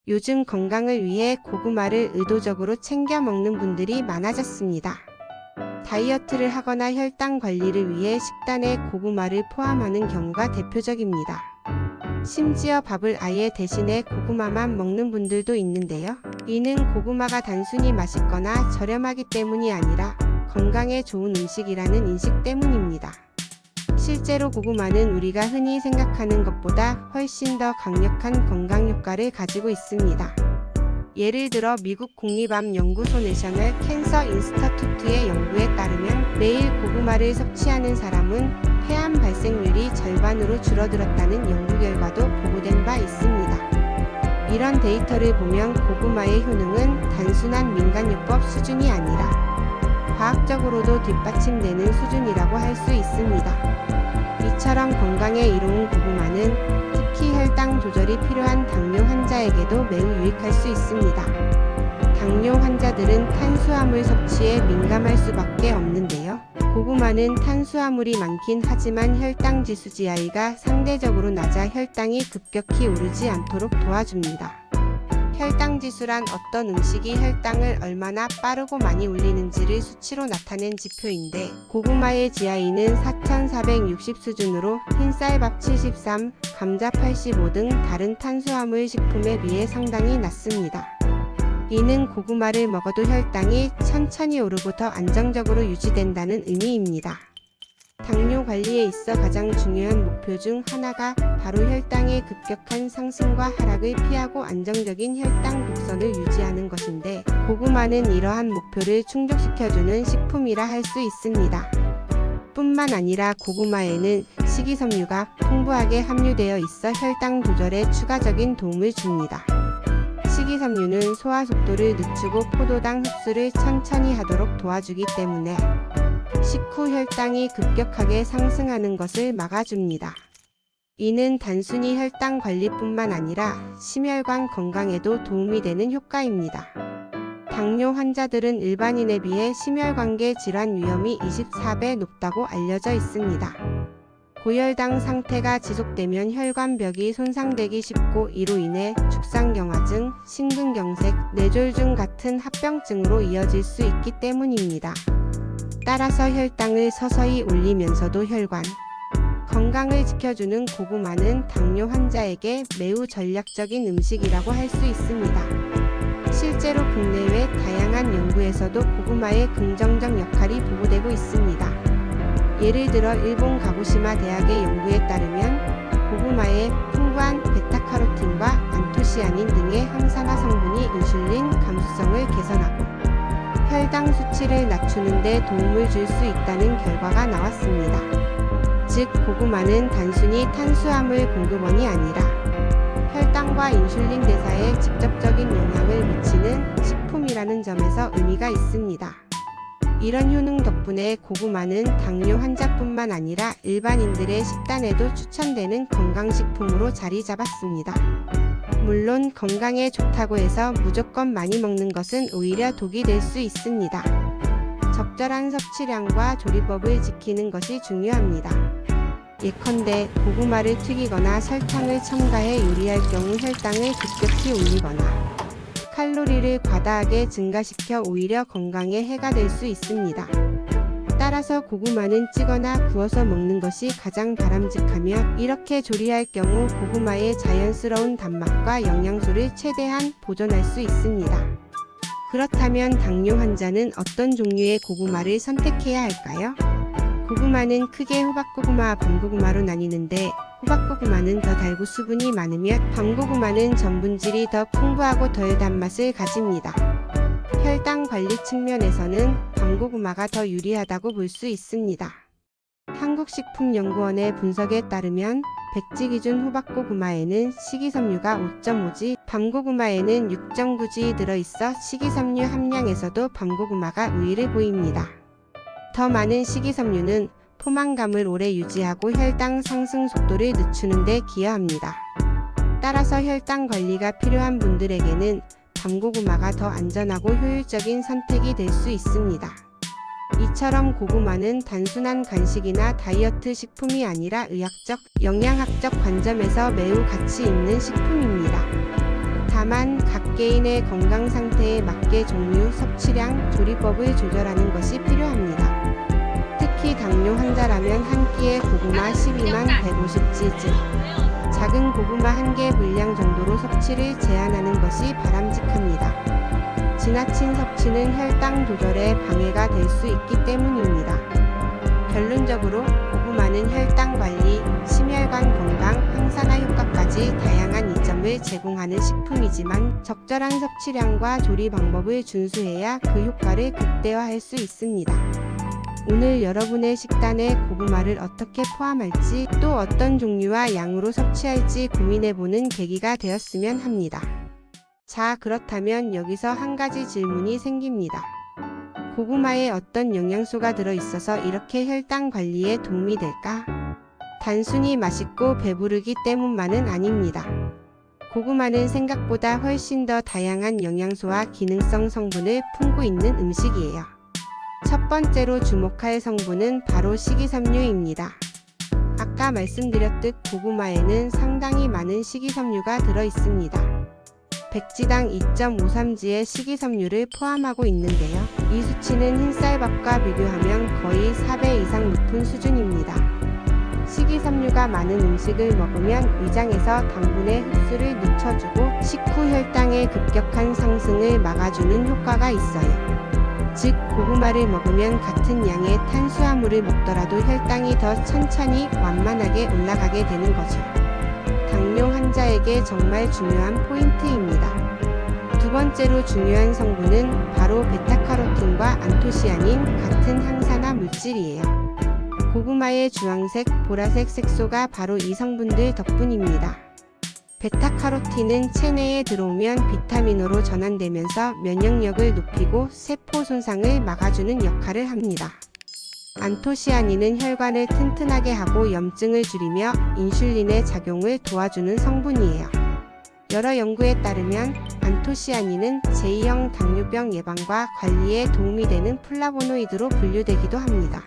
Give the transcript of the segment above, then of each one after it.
요즘 건강을 위해 고구마를 의도적으로 챙겨 먹는 분들이 많아졌습니다. 다이어트를 하거나 혈당 관리를 위해 식단에 고구마를 포함하는 경우가 대표적입니다. 심지어 밥을 아예 대신에 고구마만 먹는 분들도 있는데요. 이는 고구마가 단순히 맛있거나 저렴하기 때문이 아니라 건강에 좋은 음식이라는 인식 때문입니다. 실제로 고구마는 우리가 흔히 생각하는 것보다 훨씬 더 강력한 건강 효과를 가지고 있습니다. 예를 들어 미국 국립암연구소 내셔널 캔서 인스터튜트의 연구에 따르면 매일 고구마를 섭취하는 사람은 폐암 발생률이 절반으로 줄어들었다는 연구 결과도 보고된 바 있습니다. 이런 데이터를 보면 고구마의 효능은 단순한 민간요법 수준이 아니라 과학적으로도 뒷받침되는 수준이라고 할 수 있습니다. 이처럼 건강에 이로운 고구마는 특히 혈당 조절이 필요한 당뇨 환자에게도 매우 유익할 수 있습니다. 당뇨 환자들은 탄수화물 섭취에 민감할 수밖에 없는데요. 고구마는 탄수화물이 많긴 하지만 혈당 지수 GI가 상대적으로 낮아 혈당이 급격히 오르지 않도록 도와줍니다. 혈당 지수란 어떤 음식이 혈당을 얼마나 빠르고 많이 올리는지를 수치로 나타낸 지표인데, 고구마의 GI는 4460 수준으로 흰쌀밥 73, 감자 85 등 다른 탄수화물 식품에 비해 상당히 낮습니다. 이는 고구마를 먹어도 혈당이 천천히 오르고 더 안정적으로 유지된다는 의미입니다. 당뇨 관리에 있어 가장 중요한 목표 중 하나가 바로 혈당의 급격한 상승과 하락을 피하고 안정적인 혈당 곡선을 유지하는 것인데, 고구마는 이러한 목표를 충족시켜주는 식품이라 할 수 있습니다. 뿐만 아니라 고구마에는 식이섬유가 풍부하게 함유되어 있어 혈당 조절에 추가적인 도움을 줍니다. 식이섬유는 소화 속도를 늦추고 포도당 흡수를 천천히 하도록 도와주기 때문에 식후 혈당이 급격하게 상승하는 것을 막아줍니다. 이는 단순히 혈당 관리뿐만 아니라 심혈관 건강에도 도움이 되는 효과입니다. 당뇨 환자들은 일반인에 비해 심혈관계 질환 위험이 24배 높다고 알려져 있습니다. 고혈당 상태가 지속되면 혈관벽이 손상되기 쉽고 이로 인해 죽상경화증, 심근경색, 뇌졸중 같은 합병증으로 이어질 수 있기 때문입니다. 따라서 혈당을 서서히 올리면서도 혈관 건강을 지켜주는 고구마는 당뇨 환자에게 매우 전략적인 음식이라고 할 수 있습니다. 실제로 국내외 다양한 연구에서도 고구마의 긍정적 역할이 보고되고 있습니다. 예를 들어 일본 가고시마 대학의 연구에 따르면 고구마의 풍부한 베타카로틴과 안토시아닌 등의 항산화 성분이 인슐린 감수성을 개선하고 혈당 수치를 낮추는 데 도움을 줄 수 있다는 결과가 나왔습니다. 즉, 고구마는 단순히 탄수화물 공급원이 아니라 혈당과 인슐린 대사에 직접적인 영향을 미치는 식품이라는 점에서 의미가 있습니다. 이런 효능 덕분에 고구마는 당뇨 환자뿐만 아니라 일반인들의 식단에도 추천되는 건강식품으로 자리 잡았습니다. 물론 건강에 좋다고 해서 무조건 많이 먹는 것은 오히려 독이 될 수 있습니다. 적절한 섭취량과 조리법을 지키는 것이 중요합니다. 예컨대 고구마를 튀기거나 설탕을 첨가해 요리할 경우 혈당을 급격히 올리거나 칼로리를 과다하게 증가시켜 오히려 건강에 해가 될 수 있습니다. 따라서 고구마는 찌거나 구워서 먹는 것이 가장 바람직하며, 이렇게 조리할 경우 고구마의 자연스러운 단맛과 영양소를 최대한 보존할 수 있습니다. 그렇다면 당뇨 환자는 어떤 종류의 고구마를 선택해야 할까요? 고구마는 크게 호박고구마와 밤고구마로 나뉘는데, 호박고구마는 더 달고 수분이 많으며 밤고구마는 전분질이 더 풍부하고 덜 단맛을 가집니다. 혈당 관리 측면에서는 밤고구마가 더 유리하다고 볼 수 있습니다. 한국식품연구원의 분석에 따르면 백지 기준 호박고구마에는 식이섬유가 5.5g, 밤고구마에는 6.9g 들어있어 식이섬유 함량에서도 밤고구마가 우위를 보입니다. 더 많은 식이섬유는 포만감을 오래 유지하고 혈당 상승 속도를 늦추는 데 기여합니다. 따라서 혈당 관리가 필요한 분들에게는 밤고구마가 더 안전하고 효율적인 선택이 될 수 있습니다. 이처럼 고구마는 단순한 간식이나 다이어트 식품이 아니라 의학적, 영양학적 관점에서 매우 가치 있는 식품입니다. 다만 각 개인의 건강 상태에 맞게 종류, 섭취량, 조리법을 조절하는 것이 필요합니다. 특히 당뇨 환자라면 한 끼에 고구마 12만 150gz, 작은 고구마 1개 분량 정도로 섭취를 제한하는 것이 바람직합니다. 지나친 섭취는 혈당 조절에 방해가 될 수 있기 때문입니다. 결론적으로 고구마는 혈당 관리, 심혈관 건강, 항산화 효과까지 다양한 이점을 제공하는 식품이지만 적절한 섭취량과 조리 방법을 준수해야 그 효과를 극대화할 수 있습니다. 오늘 여러분의 식단에 고구마를 어떻게 포함할지, 또 어떤 종류와 양으로 섭취할지 고민해보는 계기가 되었으면 합니다. 자, 그렇다면 여기서 한 가지 질문이 생깁니다. 고구마에 어떤 영양소가 들어있어서 이렇게 혈당 관리에 도움이 될까? 단순히 맛있고 배부르기 때문만은 아닙니다. 고구마는 생각보다 훨씬 더 다양한 영양소와 기능성 성분을 품고 있는 음식이에요. 첫 번째로 주목할 성분은 바로 식이섬유입니다. 아까 말씀드렸듯 고구마에는 상당히 많은 식이섬유가 들어있습니다. 백지당 2.53g의 식이섬유를 포함하고 있는데요. 이 수치는 흰쌀밥과 비교하면 거의 4배 이상 높은 수준입니다. 식이섬유가 많은 음식을 먹으면 위장에서 당분의 흡수를 늦춰주고 식후 혈당의 급격한 상승을 막아주는 효과가 있어요. 즉, 고구마를 먹으면 같은 양의 탄수화물을 먹더라도 혈당이 더 천천히 완만하게 올라가게 되는 거죠. 당뇨 환자에게 정말 중요한 포인트입니다. 두 번째로 중요한 성분은 바로 베타카로틴과 안토시아닌 같은 항산화 물질이에요. 고구마의 주황색, 보라색 색소가 바로 이 성분들 덕분입니다. 베타카로틴은 체내에 들어오면 비타민으로 전환되면서 면역력을 높이고 세포 손상을 막아주는 역할을 합니다. 안토시아닌은 혈관을 튼튼하게 하고 염증을 줄이며 인슐린의 작용을 도와주는 성분이에요. 여러 연구에 따르면 안토시아닌은 제2형 당뇨병 예방과 관리에 도움이 되는 플라보노이드로 분류되기도 합니다.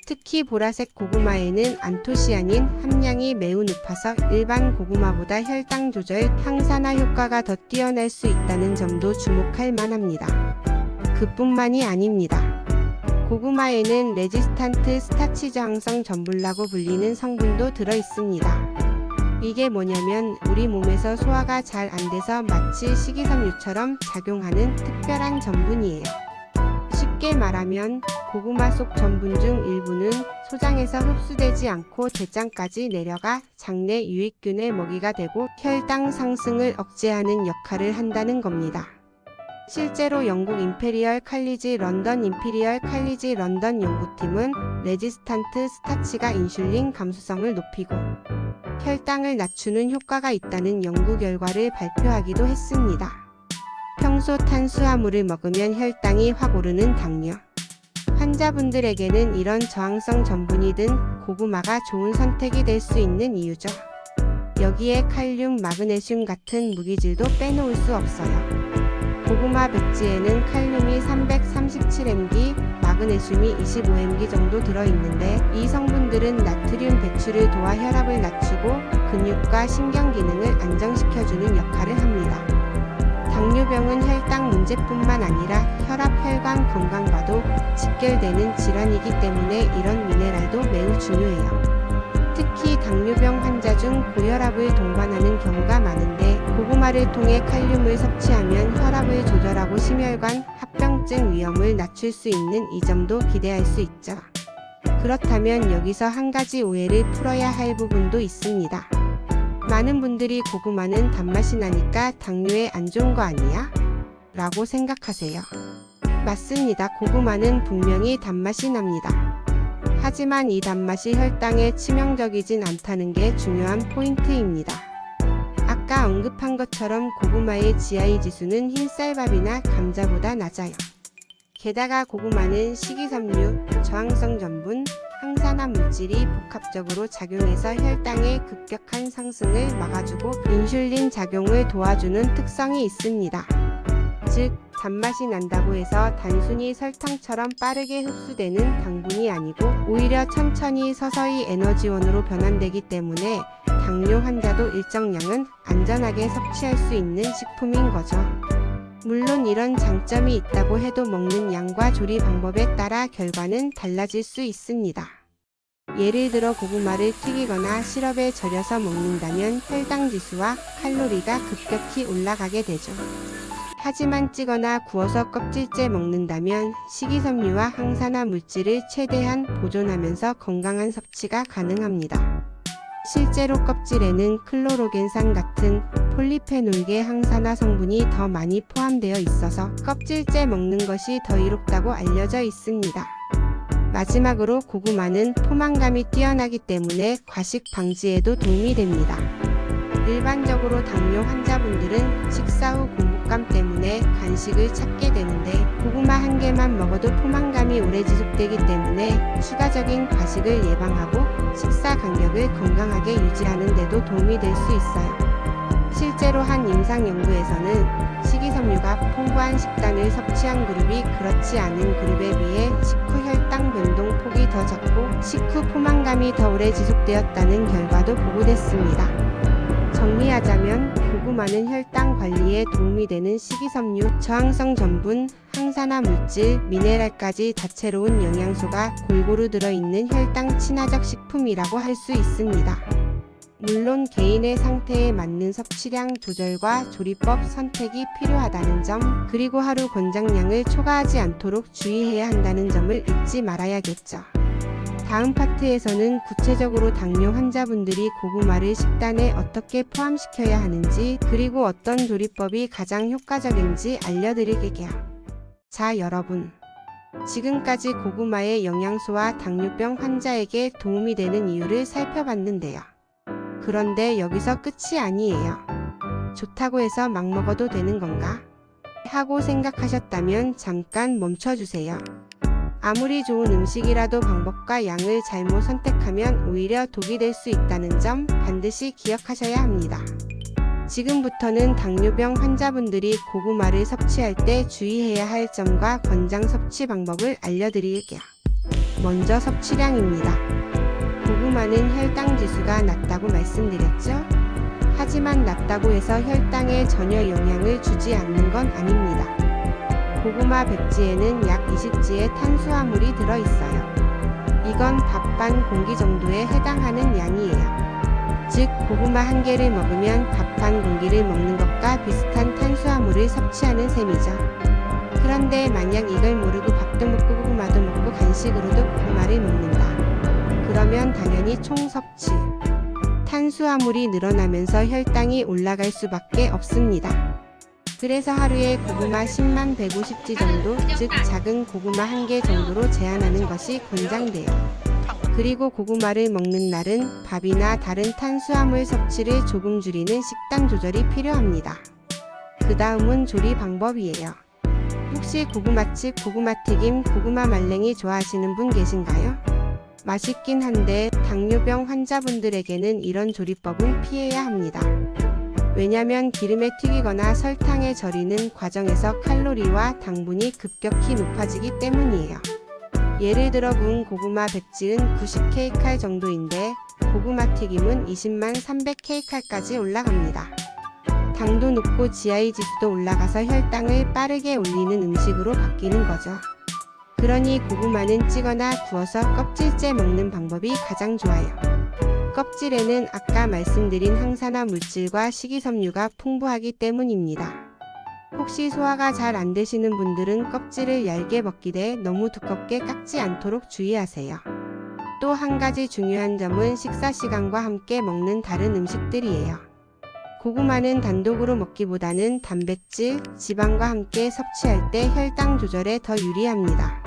특히 보라색 고구마에는 안토시아닌 함량이 매우 높아서 일반 고구마보다 혈당 조절, 항산화 효과가 더 뛰어날 수 있다는 점도 주목할 만합니다. 그뿐만이 아닙니다. 고구마에는 레지스탄트 스타치 저항성 전분라고 불리는 성분도 들어있습니다. 이게 뭐냐면 우리 몸에서 소화가 잘 안 돼서 마치 식이섬유처럼 작용하는 특별한 전분이에요. 쉽게 말하면 고구마 속 전분 중 일부는 소장에서 흡수되지 않고 대장까지 내려가 장내 유익균의 먹이가 되고 혈당 상승을 억제하는 역할을 한다는 겁니다. 실제로 영국 임페리얼 칼리지 런던 연구팀은 레지스탄트 스타치가 인슐린 감수성을 높이고 혈당을 낮추는 효과가 있다는 연구 결과를 발표하기도 했습니다. 평소 탄수화물을 먹으면 혈당이 확 오르는 당뇨 환자분들에게는 이런 저항성 전분이 든 고구마가 좋은 선택이 될 수 있는 이유죠. 여기에 칼륨, 마그네슘 같은 무기질도 빼놓을 수 없어요. 고구마 백지에는 칼륨이 337mg, 마그네슘이 25mg 정도 들어있는데 이 성분들은 나트륨 배출을 도와 혈압을 낮추고 근육과 신경 기능을 안정시켜주는 역할을 합니다. 당뇨병은 혈당 문제뿐만 아니라 혈압, 혈관 건강과도 직결되는 질환이기 때문에 이런 미네랄도 매우 중요해요. 특히 당뇨병 환자 중 고혈압을 동반하는 경우가 많은데 고구마를 통해 칼륨을 섭취하면 혈압을 조절하고 심혈관 합병증 위험을 낮출 수 있는 이 점도 기대할 수 있죠. 그렇다면 여기서 한 가지 오해를 풀어야 할 부분도 있습니다. 많은 분들이 고구마는 단맛이 나니까 당뇨에 안 좋은 거 아니야? 라고 생각하세요. 맞습니다. 고구마는 분명히 단맛이 납니다. 하지만 이 단맛이 혈당에 치명적이진 않다는 게 중요한 포인트입니다. 아까 언급한 것처럼 고구마의 GI 지수는 흰쌀밥이나 감자보다 낮아요. 게다가 고구마는 식이섬유, 저항성 전분, 항산화 물질이 복합적으로 작용해서 혈당의 급격한 상승을 막아주고 인슐린 작용을 도와주는 특성이 있습니다. 즉, 단맛이 난다고 해서 단순히 설탕처럼 빠르게 흡수되는 당분이 아니고 오히려 천천히 서서히 에너지원으로 변환되기 때문에 당뇨 환자도 일정량은 안전하게 섭취할 수 있는 식품인 거죠. 물론 이런 장점이 있다고 해도 먹는 양과 조리 방법에 따라 결과는 달라질 수 있습니다. 예를 들어 고구마를 튀기거나 시럽에 절여서 먹는다면 혈당 지수와 칼로리가 급격히 올라가게 되죠. 하지만 찌거나 구워서 껍질째 먹는다면 식이섬유와 항산화 물질을 최대한 보존하면서 건강한 섭취가 가능합니다. 실제로 껍질에는 클로로겐산 같은 폴리페놀계 항산화 성분이 더 많이 포함되어 있어서 껍질째 먹는 것이 더 이롭다고 알려져 있습니다. 마지막으로 고구마는 포만감이 뛰어나기 때문에 과식 방지에도 도움이 됩니다. 일반적으로 당뇨 환자분들은 식사 후 공복감 때문에 간식을 찾게 되는데 고구마 한 개만 먹어도 포만감이 오래 지속되기 때문에 추가적인 과식을 예방하고 식사 간격을 건강하게 유지하는 데도 도움이 될 수 있어요. 실제로 한 임상 연구에서는 식이섬유가 풍부한 식단을 섭취한 그룹이 그렇지 않은 그룹에 비해 식후 혈당 변동폭이 더 작고 식후 포만감이 더 오래 지속되었다는 결과도 보고됐습니다. 정리하자면 고구마는 혈당 관리에 도움이 되는 식이섬유, 저항성 전분, 항산화 물질, 미네랄까지 다채로운 영양소가 골고루 들어있는 혈당 친화적 식품이라고 할 수 있습니다. 물론 개인의 상태에 맞는 섭취량 조절과 조리법 선택이 필요하다는 점, 그리고 하루 권장량을 초과하지 않도록 주의해야 한다는 점을 잊지 말아야겠죠. 다음 파트에서는 구체적으로 당뇨 환자분들이 고구마를 식단에 어떻게 포함시켜야 하는지, 그리고 어떤 조리법이 가장 효과적인지 알려드릴게요. 자, 여러분. 지금까지 고구마의 영양소와 당뇨병 환자에게 도움이 되는 이유를 살펴봤는데요. 그런데 여기서 끝이 아니에요. 좋다고 해서 막 먹어도 되는 건가? 하고 생각하셨다면 잠깐 멈춰주세요. 아무리 좋은 음식이라도 방법과 양을 잘못 선택하면 오히려 독이 될 수 있다는 점 반드시 기억하셔야 합니다. 지금부터는 당뇨병 환자분들이 고구마를 섭취할 때 주의해야 할 점과 권장 섭취 방법을 알려드릴게요. 먼저 섭취량입니다. 고구마는 혈당 지수가 낮다고 말씀드렸죠? 하지만 낮다고 해서 혈당에 전혀 영향을 주지 않는 건 아닙니다. 고구마 100지에는 약 20지의 탄수화물이 들어있어요. 이건 밥 반 공기 정도에 해당하는 양이에요. 즉, 고구마 한 개를 먹으면 밥 반 공기를 먹는 것과 비슷한 탄수화물을 섭취하는 셈이죠. 그런데 만약 이걸 모르고 밥도 먹고 고구마도 먹고 간식으로도 고구마를 먹는다. 그러면 당연히 총 섭취 탄수화물이 늘어나면서 혈당이 올라갈 수밖에 없습니다. 그래서 하루에 고구마 10만 150지 정도, 즉 작은 고구마 한 개 정도로 제한하는 것이 권장돼요. 그리고 고구마를 먹는 날은 밥이나 다른 탄수화물 섭취를 조금 줄이는 식단 조절이 필요합니다. 그 다음은 조리 방법이에요. 혹시 고구마칩, 고구마튀김, 고구마 말랭이 좋아하시는 분 계신가요? 맛있긴 한데 당뇨병 환자분들에게는 이런 조리법은 피해야 합니다. 왜냐면 기름에 튀기거나 설탕에 절이는 과정에서 칼로리와 당분이 급격히 높아지기 때문이에요. 예를 들어 구운 고구마 100지은 90kcal 정도인데 고구마 튀김은 20만 300kcal까지 올라갑니다. 당도 높고 GI 지수도 올라가서 혈당을 빠르게 올리는 음식으로 바뀌는 거죠. 그러니 고구마는 찌거나 구워서 껍질째 먹는 방법이 가장 좋아요. 껍질에는 아까 말씀드린 항산화 물질과 식이섬유가 풍부하기 때문입니다. 혹시 소화가 잘 안 되시는 분들은 껍질을 얇게 먹기에 너무 두껍게 깎지 않도록 주의하세요. 또 한 가지 중요한 점은 식사 시간과 함께 먹는 다른 음식들이에요. 고구마는 단독으로 먹기보다는 단백질, 지방과 함께 섭취할 때 혈당 조절에 더 유리합니다.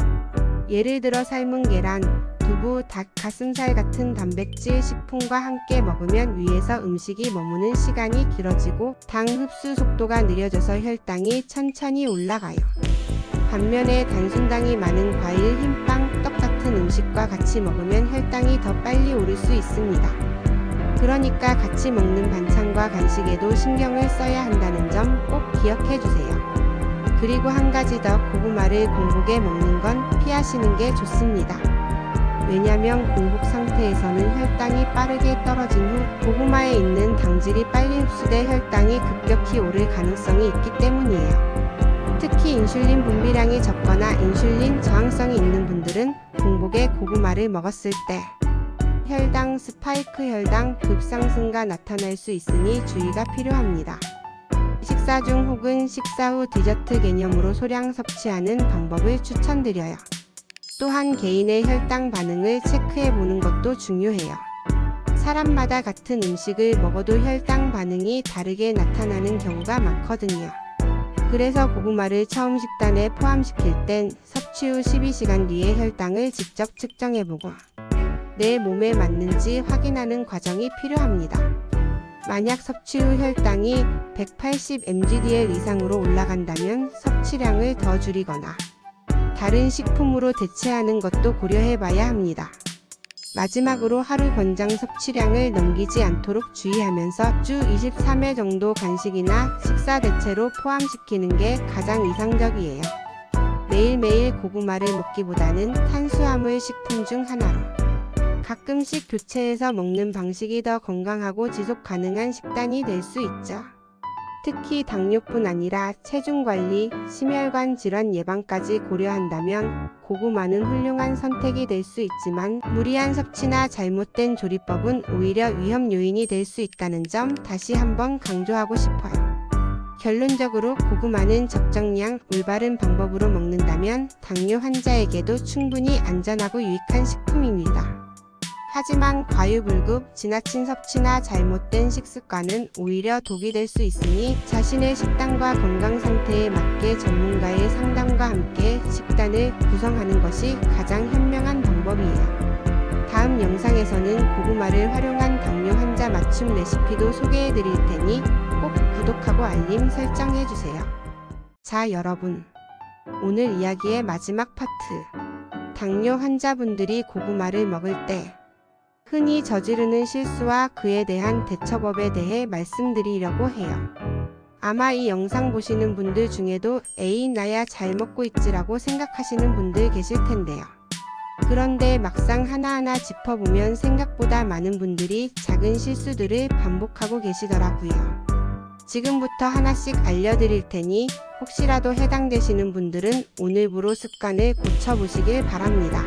예를 들어 삶은 계란, 두부, 닭, 가슴살 같은 단백질 식품과 함께 먹으면 위에서 음식이 머무는 시간이 길어지고 당 흡수 속도가 느려져서 혈당이 천천히 올라가요. 반면에 단순당이 많은 과일, 흰빵, 떡 같은 음식과 같이 먹으면 혈당이 더 빨리 오를 수 있습니다. 그러니까 같이 먹는 반찬과 간식에도 신경을 써야 한다는 점 꼭 기억해 주세요. 그리고 한 가지 더, 고구마를 공복에 먹는 건 피하시는 게 좋습니다. 왜냐면 공복 상태에서는 혈당이 빠르게 떨어진 후 고구마에 있는 당질이 빨리 흡수돼 혈당이 급격히 오를 가능성이 있기 때문이에요. 특히 인슐린 분비량이 적거나 인슐린 저항성이 있는 분들은 공복에 고구마를 먹었을 때 혈당 스파이크, 혈당 급상승가 나타날 수 있으니 주의가 필요합니다. 식사 중 혹은 식사 후 디저트 개념으로 소량 섭취하는 방법을 추천드려요. 또한 개인의 혈당 반응을 체크해 보는 것도 중요해요. 사람마다 같은 음식을 먹어도 혈당 반응이 다르게 나타나는 경우가 많거든요. 그래서 고구마를 처음 식단에 포함시킬 땐 섭취 후 12시간 뒤에 혈당을 직접 측정해보고 내 몸에 맞는지 확인하는 과정이 필요합니다. 만약 섭취 후 혈당이 180mgdl 이상으로 올라간다면 섭취량을 더 줄이거나 다른 식품으로 대체하는 것도 고려해봐야 합니다. 마지막으로 하루 권장 섭취량을 넘기지 않도록 주의하면서 주 23회 정도 간식이나 식사 대체로 포함시키는 게 가장 이상적이에요. 매일매일 고구마를 먹기보다는 탄수화물 식품 중 하나로 가끔씩 교체해서 먹는 방식이 더 건강하고 지속 가능한 식단이 될 수 있죠. 특히 당뇨뿐 아니라 체중관리, 심혈관 질환 예방까지 고려한다면 고구마는 훌륭한 선택이 될 수 있지만 무리한 섭취나 잘못된 조리법은 오히려 위험 요인이 될 수 있다는 점 다시 한번 강조하고 싶어요. 결론적으로 고구마는 적정량, 올바른 방법으로 먹는다면 당뇨 환자에게도 충분히 안전하고 유익한 식품입니다. 하지만 과유불급, 지나친 섭취나 잘못된 식습관은 오히려 독이 될 수 있으니 자신의 식단과 건강 상태에 맞게 전문가의 상담과 함께 식단을 구성하는 것이 가장 현명한 방법이에요. 다음 영상에서는 고구마를 활용한 당뇨 환자 맞춤 레시피도 소개해 드릴 테니 꼭 구독하고 알림 설정해주세요. 자, 여러분. 오늘 이야기의 마지막 파트. 당뇨 환자분들이 고구마를 먹을 때 흔히 저지르는 실수와 그에 대한 대처법에 대해 말씀드리려고 해요. 아마 이 영상 보시는 분들 중에도 에이 나야 잘 먹고 있지라고 생각하시는 분들 계실 텐데요. 그런데 막상 하나하나 짚어보면 생각보다 많은 분들이 작은 실수들을 반복하고 계시더라고요. 지금부터 하나씩 알려드릴 테니 혹시라도 해당되시는 분들은 오늘부로 습관을 고쳐보시길 바랍니다.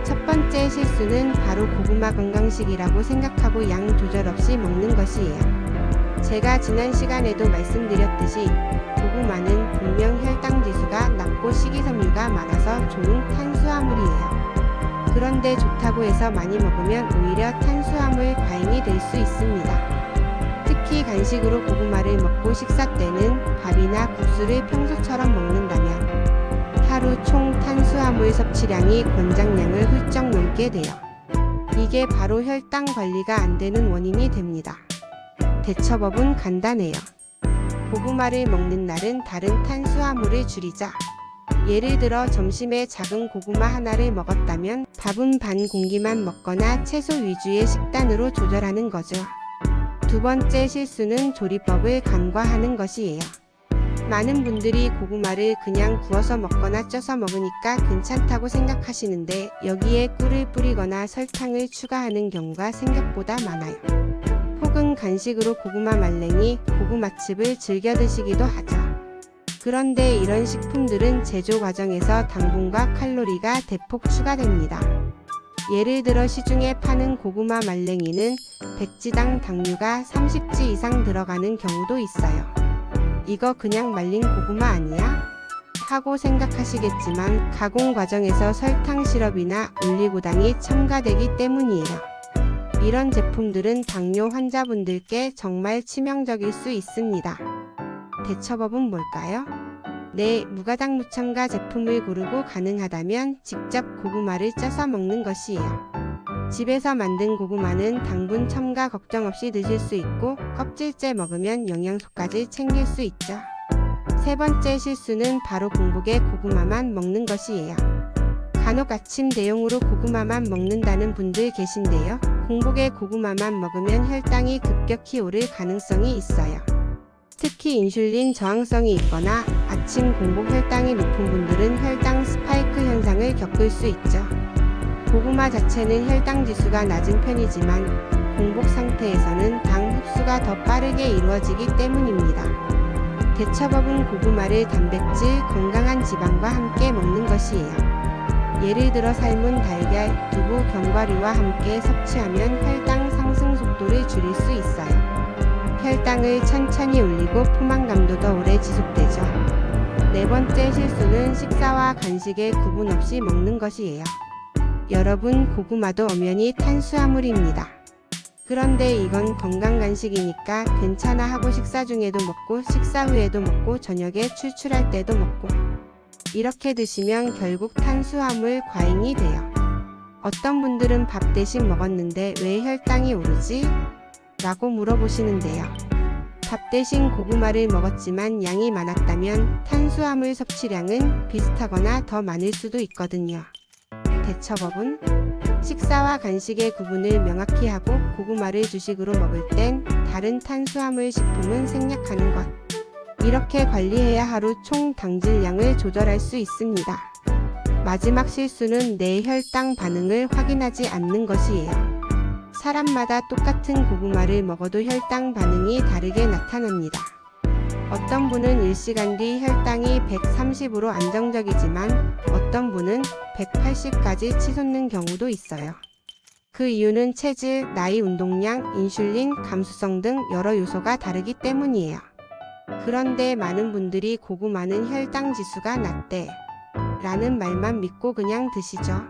첫 번째 실수는 바로 고구마 건강식이라고 생각하고 양 조절 없이 먹는 것이에요. 제가 지난 시간에도 말씀드렸듯이 고구마는 분명 혈당 지수가 낮고 식이섬유가 많아서 좋은 탄수화물이에요. 그런데 좋다고 해서 많이 먹으면 오히려 탄수화물 과잉이 될 수 있습니다. 특히 간식으로 고구마를 먹고 식사 때는 밥이나 국수를 평소처럼 먹는다면 하루 총 탄수화물 섭취량이 권장량을 훌쩍 넘게 돼요. 이게 바로 혈당 관리가 안 되는 원인이 됩니다. 대처법은 간단해요. 고구마를 먹는 날은 다른 탄수화물을 줄이자. 예를 들어 점심에 작은 고구마 하나를 먹었다면 밥은 반 공기만 먹거나 채소 위주의 식단으로 조절하는 거죠. 두 번째 실수는 조리법을 간과하는 것이에요. 많은 분들이 고구마를 그냥 구워서 먹거나 쪄서 먹으니까 괜찮다고 생각하시는데 여기에 꿀을 뿌리거나 설탕을 추가하는 경우가 생각보다 많아요. 혹은 간식으로 고구마 말랭이, 고구마칩을 즐겨 드시기도 하죠. 그런데 이런 식품들은 제조 과정에서 당분과 칼로리가 대폭 추가됩니다. 예를 들어 시중에 파는 고구마 말랭이는 백지당 당류가 30지 이상 들어가는 경우도 있어요. 이거 그냥 말린 고구마 아니야? 하고 생각하시겠지만 가공 과정에서 설탕 시럽이나 올리고당이 첨가되기 때문이에요. 이런 제품들은 당뇨 환자분들께 정말 치명적일 수 있습니다. 대처법은 뭘까요? 네, 무가당 무첨가 제품을 고르고 가능하다면 직접 고구마를 쪄서 먹는 것이에요. 집에서 만든 고구마는 당분 첨가 걱정 없이 드실 수 있고 껍질째 먹으면 영양소까지 챙길 수 있죠. 세 번째 실수는 바로 공복에 고구마만 먹는 것이에요. 간혹 아침 대용으로 고구마만 먹는다는 분들 계신데요. 공복에 고구마만 먹으면 혈당이 급격히 오를 가능성이 있어요. 특히 인슐린 저항성이 있거나 계층 공복 혈당이 높은 분들은 혈당 스파이크 현상을 겪을 수 있죠. 고구마 자체는 혈당 지수가 낮은 편이지만 공복 상태에서는 당 흡수가 더 빠르게 이루어지기 때문입니다. 대처법은 고구마를 단백질, 건강한 지방과 함께 먹는 것이에요. 예를 들어 삶은 달걀, 두부, 견과류와 함께 섭취하면 혈당 상승 속도를 줄일 수 있어요. 혈당을 천천히 올리고 포만감도 더 오래 지속되죠. 네 번째 실수는 식사와 간식의 구분 없이 먹는 것이에요. 여러분, 고구마도 엄연히 탄수화물입니다. 그런데 이건 건강 간식이니까 괜찮아 하고 식사 중에도 먹고 식사 후에도 먹고 저녁에 출출할 때도 먹고 이렇게 드시면 결국 탄수화물 과잉이 돼요. 어떤 분들은 밥 대신 먹었는데 왜 혈당이 오르지? 라고 물어보시는데요. 밥 대신 고구마를 먹었지만 양이 많았다면 탄수화물 섭취량은 비슷하거나 더 많을 수도 있거든요. 대처법은 식사와 간식의 구분을 명확히 하고 고구마를 주식으로 먹을 땐 다른 탄수화물 식품은 생략하는 것. 이렇게 관리해야 하루 총 당질량을 조절할 수 있습니다. 마지막 실수는 내 혈당 반응을 확인하지 않는 것이에요. 사람마다 똑같은 고구마를 먹어도 혈당 반응이 다르게 나타납니다. 어떤 분은 1시간 뒤 혈당이 130으로 안정적이지만 어떤 분은 180까지 치솟는 경우도 있어요. 그 이유는 체질, 나이, 운동량, 인슐린, 감수성 등 여러 요소가 다르기 때문이에요. 그런데 많은 분들이 고구마는 혈당 지수가 낮대 라는 말만 믿고 그냥 드시죠.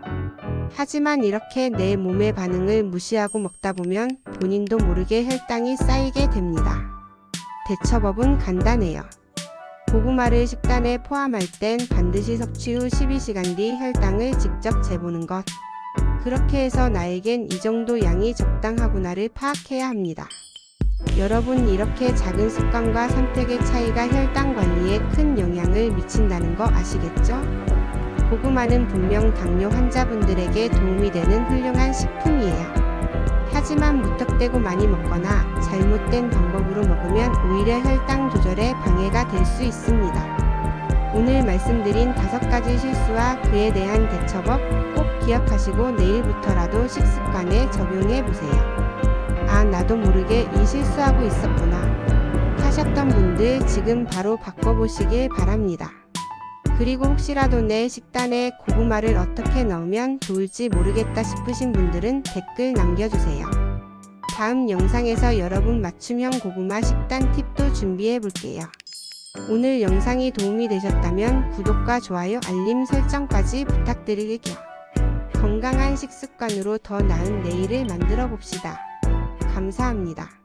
하지만 이렇게 내 몸의 반응을 무시하고 먹다 보면 본인도 모르게 혈당이 쌓이게 됩니다. 대처법은 간단해요. 고구마를 식단에 포함할 땐 반드시 섭취 후 12시간 뒤 혈당을 직접 재보는 것. 그렇게 해서 나에겐 이 정도 양이 적당하구나를 파악해야 합니다. 여러분, 이렇게 작은 습관과 선택의 차이가 혈당 관리에 큰 영향을 미친다는 거 아시겠죠? 고구마는 분명 당뇨 환자분들에게 도움이 되는 훌륭한 식품이에요. 하지만 무턱대고 많이 먹거나 잘못된 방법으로 먹으면 오히려 혈당 조절에 방해가 될 수 있습니다. 오늘 말씀드린 5가지 실수와 그에 대한 대처법 꼭 기억하시고 내일부터라도 식습관에 적용해보세요. 아, 나도 모르게 이 실수하고 있었구나 하셨던 분들 지금 바로 바꿔보시길 바랍니다. 그리고 혹시라도 내 식단에 고구마를 어떻게 넣으면 좋을지 모르겠다 싶으신 분들은 댓글 남겨주세요. 다음 영상에서 여러분 맞춤형 고구마 식단 팁도 준비해 볼게요. 오늘 영상이 도움이 되셨다면 구독과 좋아요, 알림 설정까지 부탁드릴게요. 건강한 식습관으로 더 나은 내일을 만들어 봅시다. 감사합니다.